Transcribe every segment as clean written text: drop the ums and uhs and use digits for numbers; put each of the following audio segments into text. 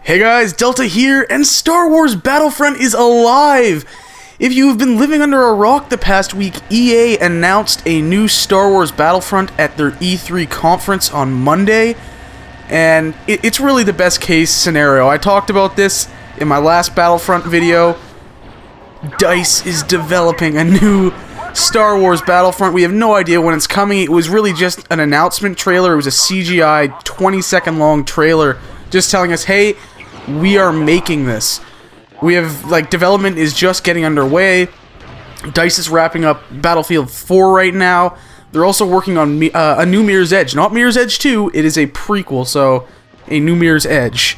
Hey guys, Delta here, and Star Wars Battlefront is alive! If you have been living under a rock the past week, EA announced a new Star Wars Battlefront at their E3 conference on Monday, and it's really the best case scenario. I talked about this in my last Battlefront video. DICE is developing a new Star Wars Battlefront. We have no idea when it's coming. It was really just an announcement trailer. It was a CGI 20-second long trailer just telling us, hey, we are making this. We have, development is just getting underway. DICE is wrapping up Battlefield 4 right now. They're also working on a new Mirror's Edge. Not Mirror's Edge 2, it is a prequel, so a new Mirror's Edge.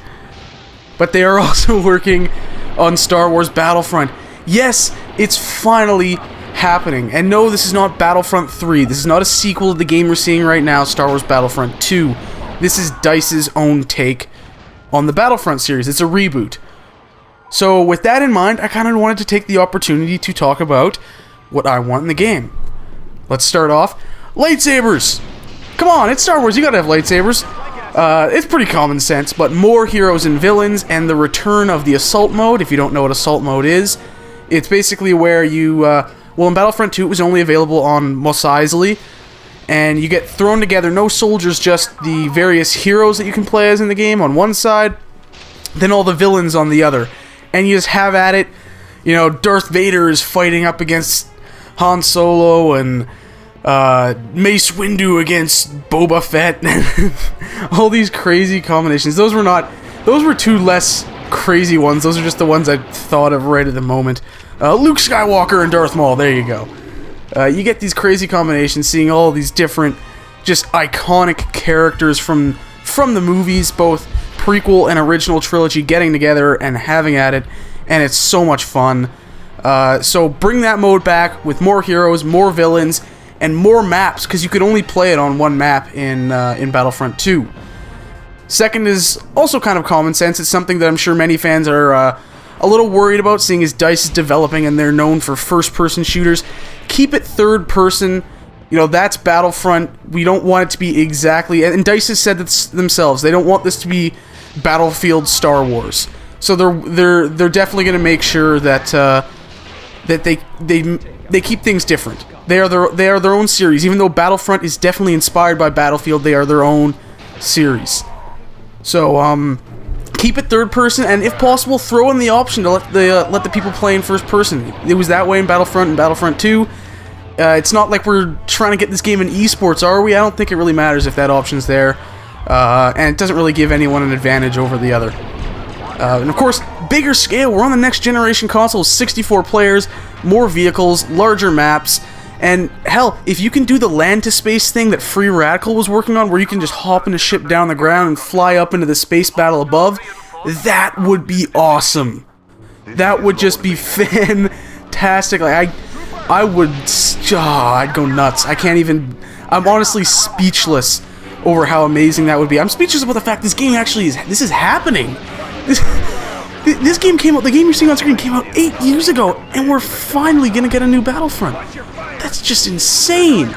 But they are also working on Star Wars Battlefront. Yes, it's finally happening. And no, this is not Battlefront 3. This is not a sequel to the game we're seeing right now, Star Wars Battlefront 2. This is DICE's own take on the Battlefront series. It's a reboot. So with that in mind, I kind of wanted to take the opportunity to talk about what I want in the game. Let's start off. Lightsabers! Come on, it's Star Wars, you gotta have lightsabers. It's pretty common sense, but more heroes and villains, and the return of the assault mode. If you don't know what assault mode is, it's basically where you, well, in Battlefront 2 it was only available on Mos Eisley, and you get thrown together, no soldiers, just the various heroes that you can play as in the game on one side, then all the villains on the other. And you just have at it. You know, Darth Vader is fighting up against Han Solo, and Mace Windu against Boba Fett. All these crazy combinations. Those were two less crazy ones. Those are just the ones I thought of right at the moment. Luke Skywalker and Darth Maul, there you go. You get these crazy combinations, seeing all these different, just iconic characters from the movies, both prequel and original trilogy, getting together and having at it, and it's so much fun. So bring that mode back with more heroes, more villains, and more maps, because you could only play it on one map in Battlefront 2. Second is also kind of common sense. It's something that I'm sure many fans are a little worried about, seeing as DICE is developing and they're known for first-person shooters. Keep it third-person. You know, that's Battlefront. We don't want it to be exactly... And DICE has said this themselves. They don't want this to be Battlefield Star Wars. So they're definitely going to make sure that they keep things different. They are their own series. Even though Battlefront is definitely inspired by Battlefield, they are their own series. So keep it third person, and if possible, throw in the option to let the people play in first person. It was that way in Battlefront and Battlefront 2. It's not like we're trying to get this game in esports, are we? I don't think it really matters if that option's there. And it doesn't really give anyone an advantage over the other. And of course, bigger scale. We're on the next generation consoles, 64 players, more vehicles, larger maps, and hell, if you can do the land to space thing that Free Radical was working on, where you can just hop in a ship down the ground and fly up into the space battle above, that would be awesome. That would just be fantastic. Like, I'd go nuts. I'm honestly speechless over how amazing that would be. I'm speechless about the fact this game actually this is happening. This game came out, the game you're seeing on screen came out 8 years ago, and we're finally gonna get a new Battlefront. That's just insane.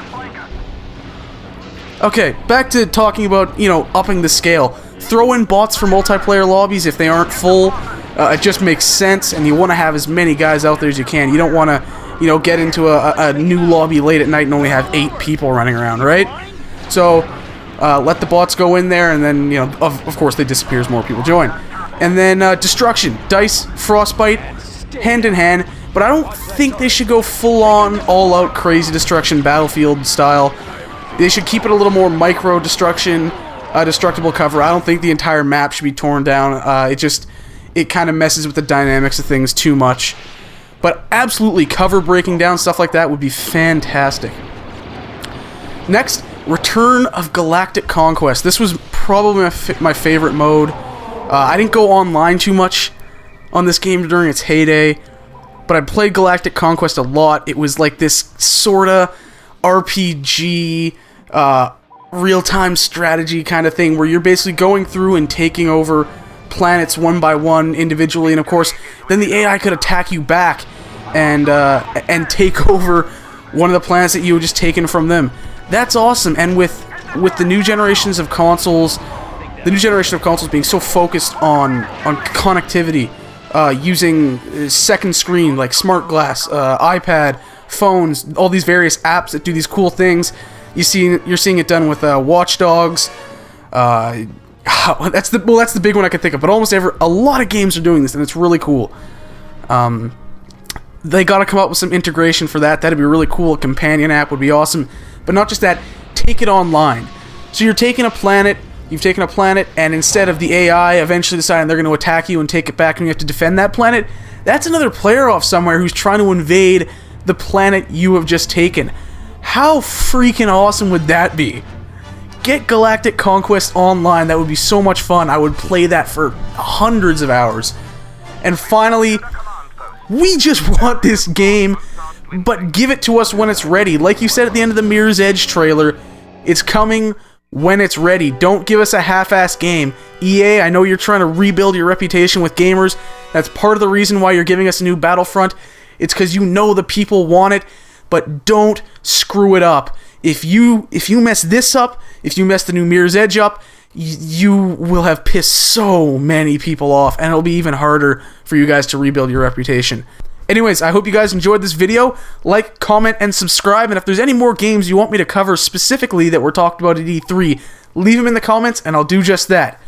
Okay, back to talking about, upping the scale. Throw in bots for multiplayer lobbies if they aren't full. It just makes sense, and you want to have as many guys out there as you can. You don't want to, get into a new lobby late at night and only have 8 people running around, right? So, let the bots go in there, and then, of course they disappear as more people join. And then, Destruction. DICE, Frostbite, hand in hand. But I don't think they should go full-on, all-out crazy destruction Battlefield style. They should keep it a little more micro-destruction, destructible cover. I don't think the entire map should be torn down. It kind of messes with the dynamics of things too much. But absolutely, cover breaking down, stuff like that would be fantastic. Next, Return of Galactic Conquest. This was probably my favorite mode. I didn't go online too much on this game during its heyday, but I played Galactic Conquest a lot. It was like this sorta RPG, real-time strategy kind of thing, where you're basically going through and taking over planets one by one individually, and of course, then the AI could attack you back and take over one of the planets that you had just taken from them. That's awesome, and with the new generations of consoles, the new generation of consoles being so focused on connectivity, using second screen like smart glass, iPad, phones, all these various apps that do these cool things. You're seeing it done with Watch Dogs. That's the big one I could think of. But a lot of games are doing this, and it's really cool. They got to come up with some integration for that. That'd be really cool. A companion app would be awesome. But not just that, take it online. So you've taken a planet, and instead of the AI eventually deciding they're going to attack you and take it back and you have to defend that planet, that's another player off somewhere who's trying to invade the planet you have just taken. How freaking awesome would that be? Get Galactic Conquest online. That would be so much fun. I would play that for hundreds of hours. And finally, we just want this game, but give it to us when it's ready. Like you said at the end of the Mirror's Edge trailer, it's coming when it's ready. Don't give us a half-assed game. EA, I know you're trying to rebuild your reputation with gamers. That's part of the reason why you're giving us a new Battlefront. It's because you know the people want it, but don't screw it up. If you mess this up, if you mess the new Mirror's Edge up, you will have pissed so many people off, and it'll be even harder for you guys to rebuild your reputation. Anyways, I hope you guys enjoyed this video. Like, comment, and subscribe, and if there's any more games you want me to cover specifically that were talked about at E3, leave them in the comments, and I'll do just that.